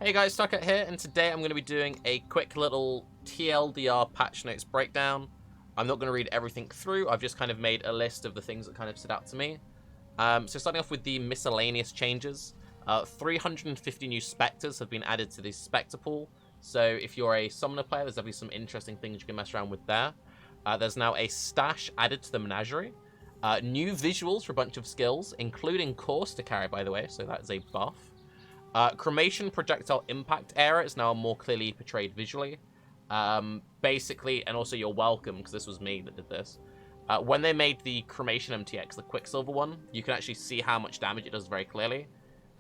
Hey guys, Tarke here, and today I'm going to be doing a quick little TLDR patch notes breakdown. I'm not going to read everything through, I've just kind of made a list of the things that kind of stood out to me. So starting off with the miscellaneous changes, 350 new specters have been added to the specter pool. So if you're a summoner player, there's definitely some interesting things you can mess around with there. There's now a stash added to the menagerie. New visuals for a bunch of skills, including course to carry, by the way, so that is a buff. Cremation projectile impact area is now more clearly portrayed visually. Basically, and also you're welcome, because this was me that did this. When they made the Cremation MTX, the Quicksilver one, you can actually see how much damage it does very clearly.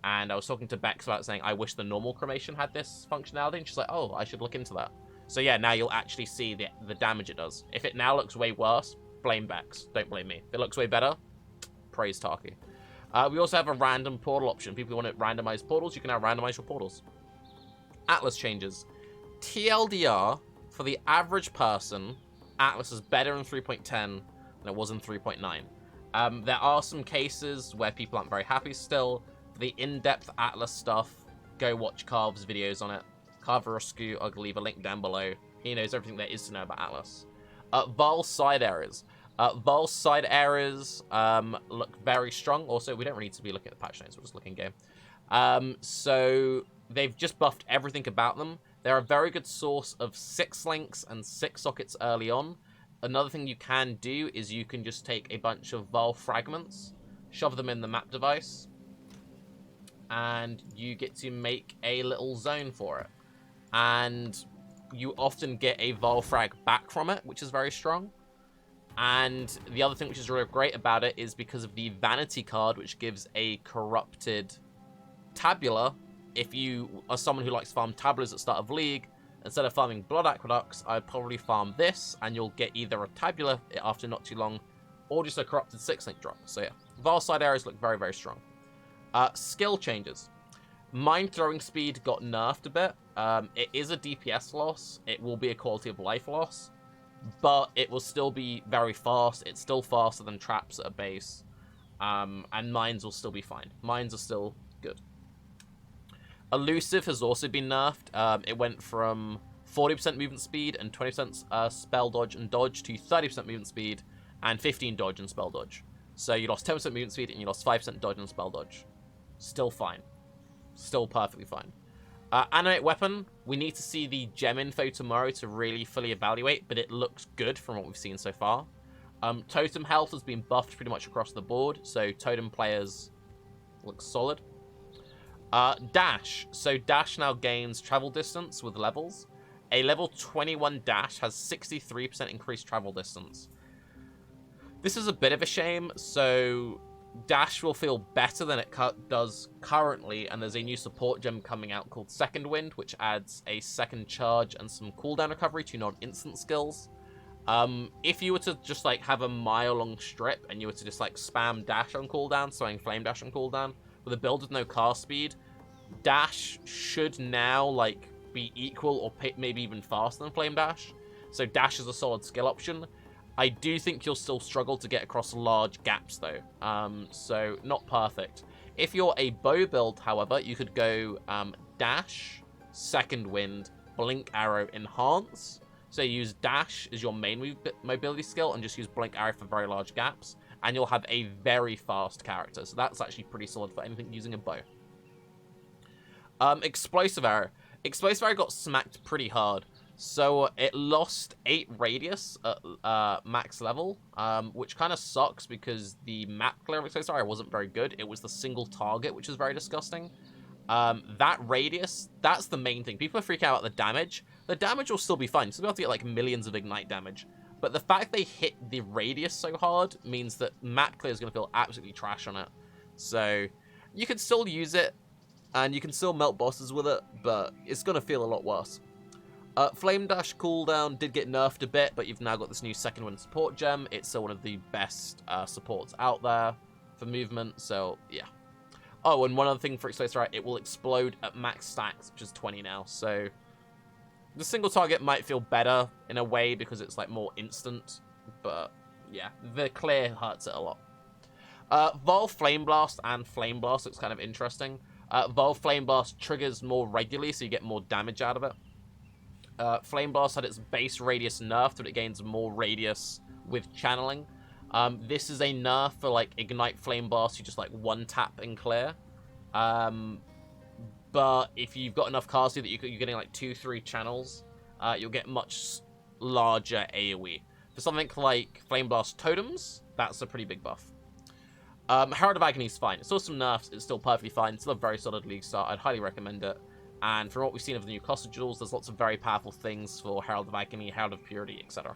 And I was talking to Bex about saying, I wish the normal Cremation had this functionality, and she's like, oh, I should look into that. So yeah, now you'll actually see the damage it does. If it now looks way worse, blame Bex, don't blame me. If it looks way better, praise Tarke. We also have a random portal option. People who want to randomize portals, you can now randomize your portals. Atlas changes. TLDR, for the average person, Atlas is better in 3.10 than it was in 3.9. There are some cases where people aren't very happy still. For the in-depth Atlas stuff, go watch Carve's videos on it. Carveroscu, I'll leave a link down below. He knows everything there is to know about Atlas. Val side areas. Vol's side areas look very strong. Also, we don't really need to be looking at the patch notes, we're just looking game. So they've just buffed everything about them. They're a very good source of 6 links and 6 sockets early on. Another thing you can do is you can just take a bunch of Vol fragments, shove them in the map device, and you get to make a little zone for it. And you often get a Vol frag back from it, which is very strong. And the other thing which is really great about it is because of the vanity card, which gives a corrupted tabula. If you are someone who likes to farm tabulas at the start of League, instead of farming Blood Aqueducts, I'd probably farm this, and you'll get either a tabula after not too long, or just a corrupted 6-link drop. So yeah, Val side areas look very, very strong. Skill changes. Mind throwing speed got nerfed a bit. It is a DPS loss. It will be a quality of life loss. But it will still be very fast. It's still faster than traps at a base. And mines will still be fine. Mines are still good. Elusive has also been nerfed. It went from 40% movement speed and 20% spell dodge and dodge to 30% movement speed and 15 dodge and spell dodge. So you lost 10% movement speed and you lost 5% dodge and spell dodge. Still fine. Still perfectly fine. Animate weapon, we need to see the gem info tomorrow to really fully evaluate, but it looks good from what we've seen so far. Totem health has been buffed pretty much across the board, so totem players look solid. Dash, so dash now gains travel distance with levels. A level 21 dash has 63% increased travel distance. This is a bit of a shame, so dash will feel better than it does currently, and there's a new support gem coming out called Second Wind, which adds a second charge and some cooldown recovery to non-instant skills. If you were to just like have a mile-long strip and you were to just like spam dash on cooldown, throwing flame dash on cooldown, with a build with no cast speed, dash should now like be equal or maybe even faster than flame dash. So dash is a solid skill option. I do think you'll still struggle to get across large gaps, though. So, not perfect. If you're a bow build, however, you could go Dash, Second Wind, Blink Arrow, Enhance. So, you use Dash as your main mobility skill and just use Blink Arrow for very large gaps. And you'll have a very fast character. So, that's actually pretty solid for anything using a bow. Explosive Arrow. Explosive Arrow got smacked pretty hard. So it lost 8 radius at max level, which kind of sucks because the map clear of Explosive Arrow wasn't very good. It was the single target, which was very disgusting. That radius, that's the main thing. People are freaking out about the damage. The damage will still be fine. So you'll be able to get like millions of ignite damage. But the fact they hit the radius so hard means that map clear is going to feel absolutely trash on it. So you can still use it, and you can still melt bosses with it, but it's going to feel a lot worse. Flame Dash cooldown did get nerfed a bit, but you've now got this new Second Wind support gem. It's still one of the best supports out there for movement, so yeah. Oh, and one other thing for Explosive Arrow, it will explode at max stacks, which is 20 now, so the single target might feel better in a way because it's like more instant, but yeah, the clear hurts it a lot. Vol Flame Blast and Flame Blast looks kind of interesting. Evolved Flame Blast triggers more regularly, so you get more damage out of it. Flame Blast had its base radius nerfed, but it gains more radius with channeling. This is a nerf for like Ignite Flame Blast, you just like one tap and clear. But if you've got enough cast that you're getting like 2-3 channels, you'll get much larger AoE. For something like Flame Blast Totems, that's a pretty big buff. Herald of Agony is fine. It's still some nerfs, it's still perfectly fine. It's still a very solid league start. I'd highly recommend it. And from what we've seen of the new cluster jewels, there's lots of very powerful things for Herald of Agony, Herald of Purity, etc.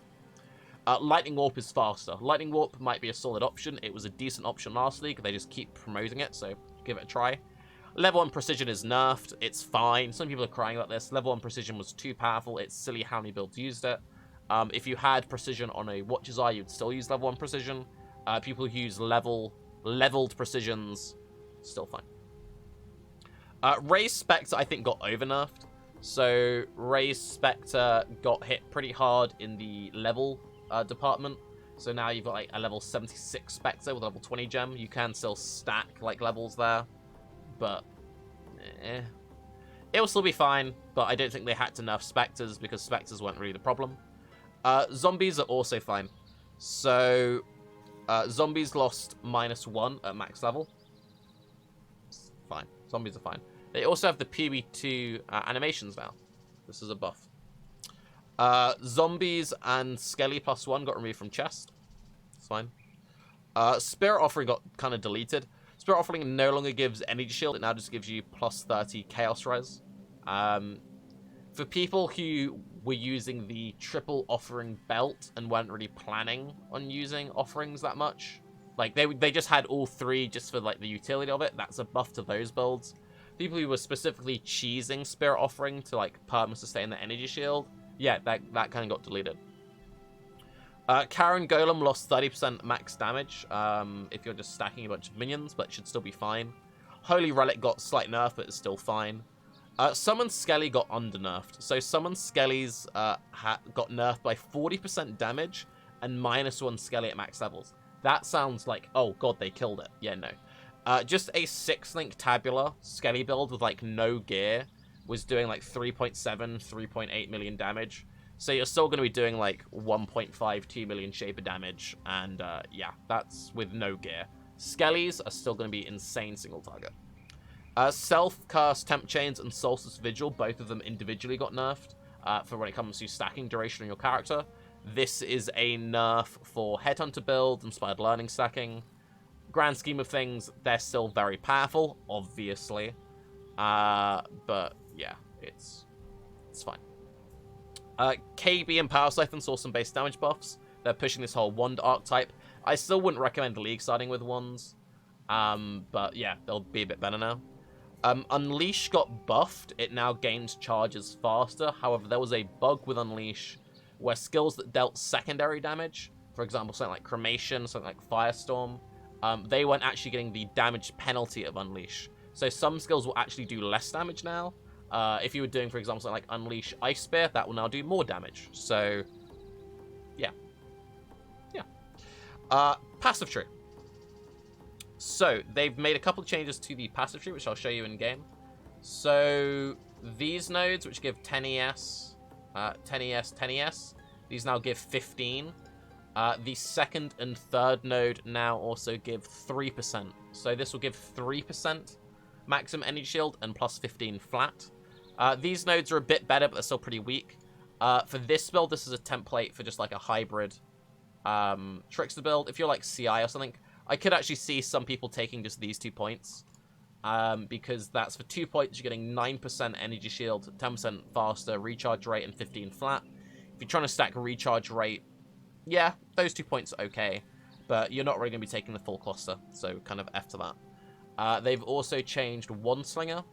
Lightning Warp is faster. Lightning Warp might be a solid option. It was a decent option last league. They just keep promoting it, so give it a try. Level 1 Precision is nerfed. It's fine. Some people are crying about this. Level 1 Precision was too powerful. It's silly how many builds used it. If you had Precision on a Watcher's Eye, you'd still use Level 1 Precision. People who use leveled Precisions, still fine. Ray's Spectre, I think, got over-nerfed. So, Ray's Spectre got hit pretty hard in the level department. So now you've got like a level 76 Spectre with a level 20 gem. You can still stack like levels there. But, it will still be fine, but I don't think they had to nerf Spectres because Spectres weren't really the problem. Zombies are also fine. So, Zombies lost -1 at max level. It's fine. Zombies are fine. They also have the PB2 animations now. This is a buff. Zombies and Skelly +1 got removed from chest. It's fine. Spirit Offering got kind of deleted. Spirit Offering no longer gives energy shield. It now just gives you +30 chaos res. For people who were using the triple offering belt and weren't really planning on using offerings that much, like they just had all three just for like the utility of it, that's a buff to those builds. People who were specifically cheesing Spirit Offering to like perma sustain the energy shield, yeah, that kind of got deleted. Karen Golem lost 30% max damage if you're just stacking a bunch of minions, but it should still be fine. Holy Relic got slight nerf, but it's still fine. Summon Skelly got under-nerfed. So Summon Skellies got nerfed by 40% damage and -1 Skelly at max levels. That sounds like, oh god, they killed it. Yeah, no. Just a 6-link tabular Skelly build with like no gear was doing like 3.7, 3.8 million damage. So you're still going to be doing like 1.5, 2 million shaper damage. And yeah, that's with no gear. Skellies are still going to be insane single target. Self-cast Temp Chains and Solstice Vigil, both of them individually got nerfed for when it comes to stacking duration on your character. This is a nerf for Headhunter build, Inspired Learning stacking. Grand scheme of things, they're still very powerful, obviously. But yeah, it's fine. KB and Power Siphon saw some base damage buffs. They're pushing this whole wand archetype. I still wouldn't recommend the league starting with wands. But yeah, they'll be a bit better now. Unleash got buffed. It now gains charges faster. However, there was a bug with Unleash where skills that dealt secondary damage, for example, something like Cremation, something like Firestorm, they weren't actually getting the damage penalty of Unleash. So some skills will actually do less damage now. If you were doing, for example, something like Unleash Ice Spear, that will now do more damage. So, yeah. Yeah. Passive tree. So, they've made a couple of changes to the passive tree, which I'll show you in-game. So, these nodes, which give 10 ES, 10 ES, 10 ES, these now give 15. The second and third node now also give 3%. So, this will give 3% maximum energy shield and plus 15 flat. These nodes are a bit better, but they're still pretty weak. For this build, this is a template for just like a hybrid Trickster build. If you're like CI or something, I could actually see some people taking just these 2 points. Because that's for 2 points, you're getting 9% energy shield, 10% faster recharge rate, and 15 flat. If you're trying to stack recharge rate, yeah, those 2 points are okay. But you're not really going to be taking the full cluster, so kind of F to that. They've also changed Wand Slinger.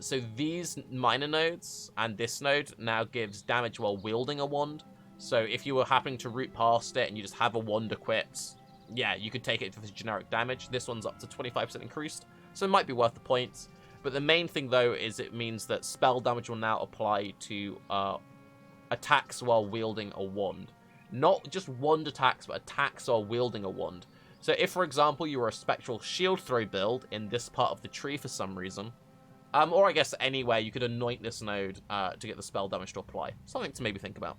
So these minor nodes and this node now gives damage while wielding a wand. So if you were happening to root past it and you just have a wand equipped, yeah, you could take it for the generic damage. This one's up to 25% increased, so it might be worth the points. But the main thing, though, is it means that spell damage will now apply to attacks while wielding a wand. Not just wand attacks, but attacks while wielding a wand. So if, for example, you were a Spectral Shield Throw build in this part of the tree for some reason, or I guess anywhere, you could anoint this node to get the spell damage to apply. Something to maybe think about.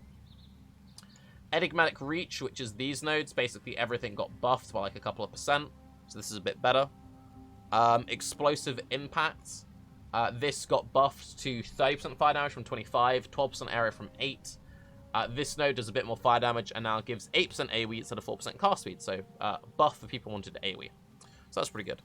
Enigmatic Reach, which is these nodes, basically everything got buffed by like a couple of %, so this is a bit better. Explosive Impact, this got buffed to 30% fire damage from 25, 12% area from 8. This node does a bit more fire damage and now gives 8% AoE instead of 4% cast speed, so buff for people who wanted AoE. So that's pretty good.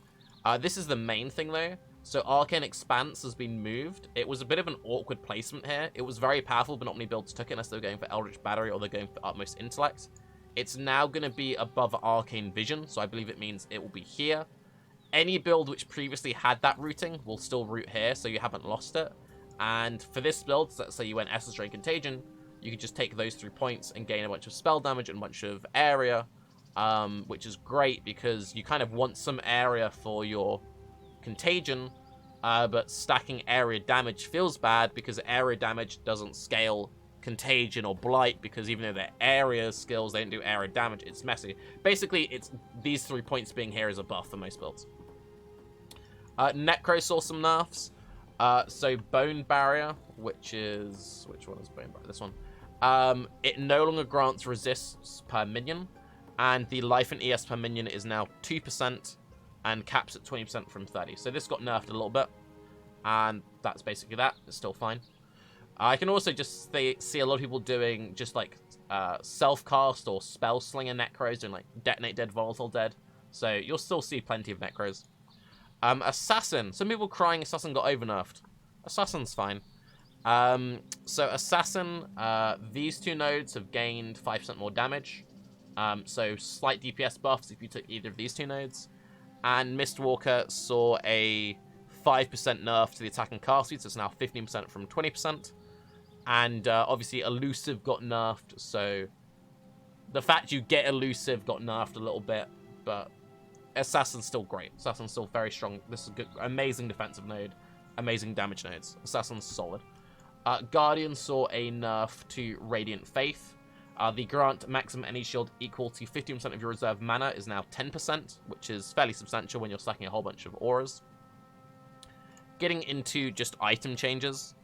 This is the main thing though. So Arcane Expanse has been moved. It was a bit of an awkward placement here. It was very powerful, but not many builds took it unless they were going for Eldritch Battery or they're going for Utmost Intellect. It's now going to be above Arcane Vision, so I believe it means it will be here. Any build which previously had that routing will still route here, so you haven't lost it. And for this build, so let's say you went Essence Ray Contagion, you could just take those 3 points and gain a bunch of spell damage and a bunch of area, which is great because you kind of want some area for your Contagion, but stacking area damage feels bad because area damage doesn't scale Contagion or Blight, because even though they're area skills, they don't do area damage. It's messy. Basically, it's these 3 points being here is a buff for most builds. Nekros saw some nerfs. So Bone Barrier, which one is Bone Barrier? This one. It no longer grants resists per minion, and the life and ES per minion is now 2% and caps at 20% from 30. So this got nerfed a little bit, and that's basically that. It's still fine. I can also just see a lot of people doing just like self-cast or spell slinger Nekros doing like Detonate Dead, Volatile Dead. So you'll still see plenty of Nekros. Assassin. Some people crying Assassin got over-nerfed. Assassin's fine. So Assassin, these 2 nodes have gained 5% more damage. So slight DPS buffs if you took either of these 2 nodes. And Mistwalker saw a 5% nerf to the attack and cast speed, so it's now 15% from 20%. And obviously Elusive got nerfed, so the fact you get Elusive got nerfed a little bit, but Assassin's still great. Assassin's still very strong. This is a good, amazing defensive node, amazing damage nodes. Assassin's solid. Guardian saw a nerf to Radiant Faith. The grant maximum any shield equal to 15% of your reserve mana is now 10%, which is fairly substantial when you're stacking a whole bunch of auras. Getting into just item changes.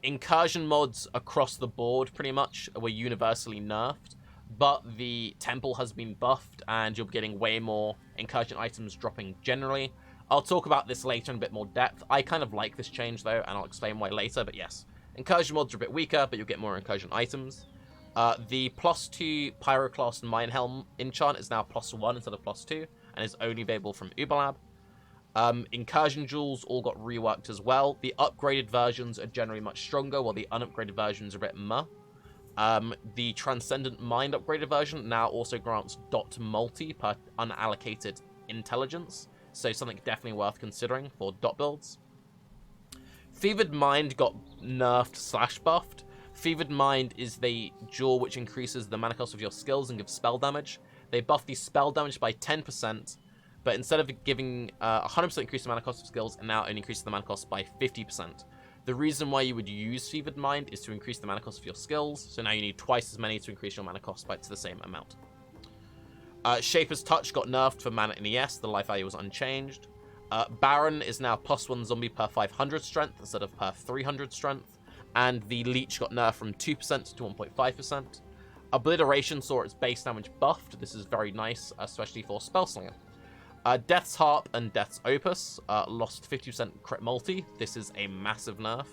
Incursion mods across the board pretty much were universally nerfed, but the temple has been buffed and you're getting way more incursion items dropping generally. I'll talk about this later in a bit more depth. I kind of like this change though, and I'll explain why later, but yes. Incursion mods are a bit weaker, but you'll get more incursion items. The +2 Pyroclast Mine Helm enchant is now +1 instead of +2, and is only available from Uberlab. Incursion jewels all got reworked as well. The upgraded versions are generally much stronger, while the unupgraded versions are a bit meh. The Transcendent Mind upgraded version now also grants dot multi per unallocated intelligence, so something definitely worth considering for dot builds. Fevered Mind got nerfed / buffed. Fevered Mind is the jewel which increases the mana cost of your skills and gives spell damage. They buffed the spell damage by 10%, but instead of giving 100% increase the mana cost of skills, it now only increases the mana cost by 50%. The reason why you would use Fevered Mind is to increase the mana cost of your skills, so now you need twice as many to increase your mana cost by to the same amount. Shaper's Touch got nerfed for mana in ES, the life value was unchanged. Baron is now +1 zombie per 500 strength instead of per 300 strength, and the Leech got nerfed from 2% to 1.5%. Obliteration saw its base damage buffed. This is very nice, especially for Spellslinger. Death's Harp and Death's Opus lost 50% crit multi. This is a massive nerf.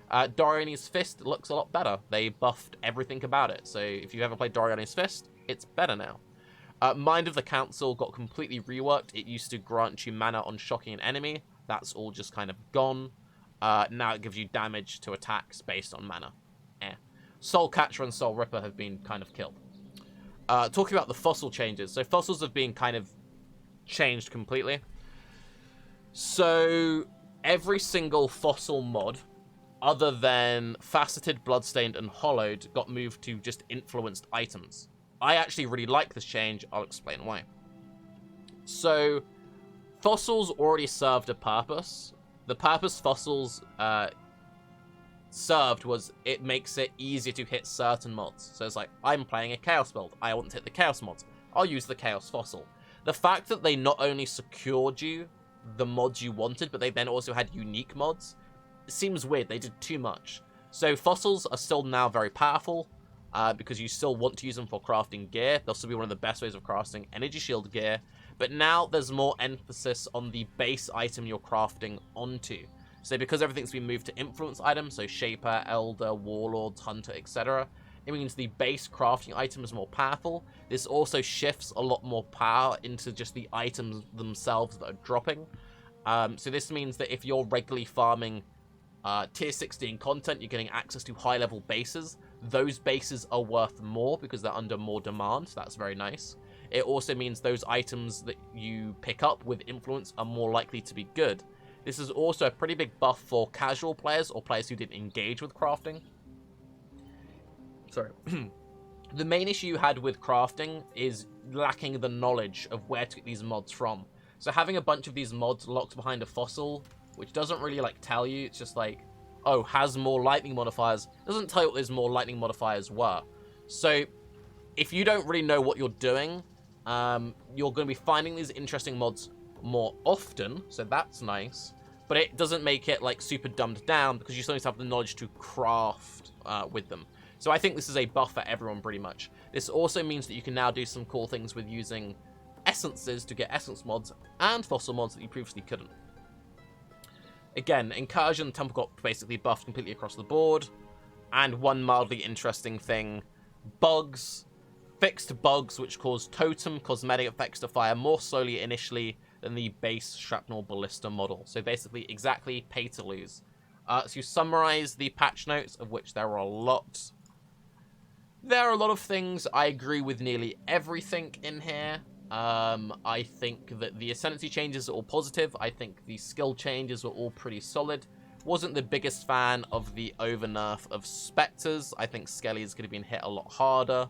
Doriani's Fist looks a lot better. They buffed everything about it, so if you ever played Doriani's Fist, it's better now. Mind of the Council got completely reworked. It used to grant you mana on shocking an enemy. That's all just kind of gone. Now it gives you damage to attacks based on mana. Soul Catcher and Soul Ripper have been kind of killed. Talking about the fossil changes. So fossils have been kind of changed completely. So every single fossil mod, other than Faceted, Bloodstained, and Hollowed, got moved to just influenced items. I actually really like this change. I'll explain why. So fossils already served a purpose. The purpose fossils served was it makes it easier to hit certain mods. So it's like, I'm playing a Chaos build. I want to hit the Chaos mods. I'll use the Chaos Fossil. The fact that they not only secured you the mods you wanted, but they then also had unique mods, seems weird. They did too much. So fossils are still now very powerful, because you still want to use them for crafting gear. They'll still be one of the best ways of crafting energy shield gear. But now there's more emphasis on the base item you're crafting onto. So because everything's been moved to influence items, so Shaper, Elder, Warlord, Hunter, etc., it means the base crafting item is more powerful. This also shifts a lot more power into just the items themselves that are dropping. So this means that if you're regularly farming tier 16 content, you're getting access to high-level bases. Those bases are worth more because they're under more demand, so that's very nice. It also means those items that you pick up with influence are more likely to be good. This is also a pretty big buff for casual players or players who didn't engage with crafting. Sorry. The main issue you had with crafting is lacking the knowledge of where to get these mods from. So having a bunch of these mods locked behind a fossil, which doesn't really like tell you, it's just like, oh, has more lightning modifiers, doesn't tell you what those more lightning modifiers were. So if you don't really know what you're doing, you're going to be finding these interesting mods more often, so that's nice, but it doesn't make it like super dumbed down because you still need to have the knowledge to craft with them. So I think this is a buff for everyone pretty much. This also means that you can now do some cool things with using essences to get essence mods and fossil mods that you previously couldn't. Again, Incursion Temple got basically buffed completely across the board. And one mildly interesting thing, bugs. Fixed bugs which cause totem cosmetic effects to fire more slowly initially than the base shrapnel ballista model. So basically exactly pay to lose. To summarize the patch notes, of which there are a lot. There are a lot of things. I agree with nearly everything in here. I think that the Ascendancy changes are all positive. I think the skill changes were all pretty solid. Wasn't the biggest fan of the over nerf of Spectres. I think Skelly's could have been hit a lot harder.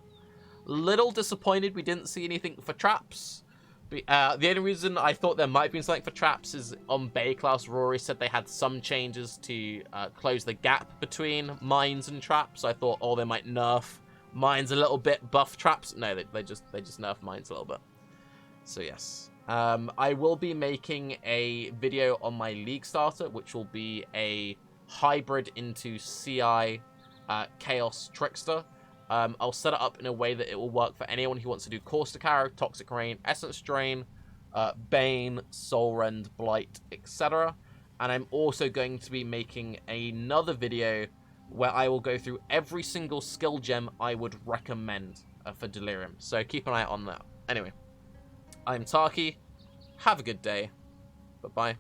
Little disappointed we didn't see anything for traps. The only reason I thought there might have been something for traps is on Bay Class, Rory said they had some changes to close the gap between mines and traps. I thought, oh, they might nerf mines a little bit, buff traps. No, they just nerf mines a little bit. So yes, I will be making a video on my League starter, which will be a hybrid into CI Chaos Trickster. I'll set it up in a way that it will work for anyone who wants to do Caustic Arrow, Toxic Rain, Essence Drain, Bane, Soul Rend, Blight, etc. And I'm also going to be making another video where I will go through every single skill gem I would recommend for Delirium. So keep an eye on that. Anyway, I'm Tarke. Have a good day. Bye-bye.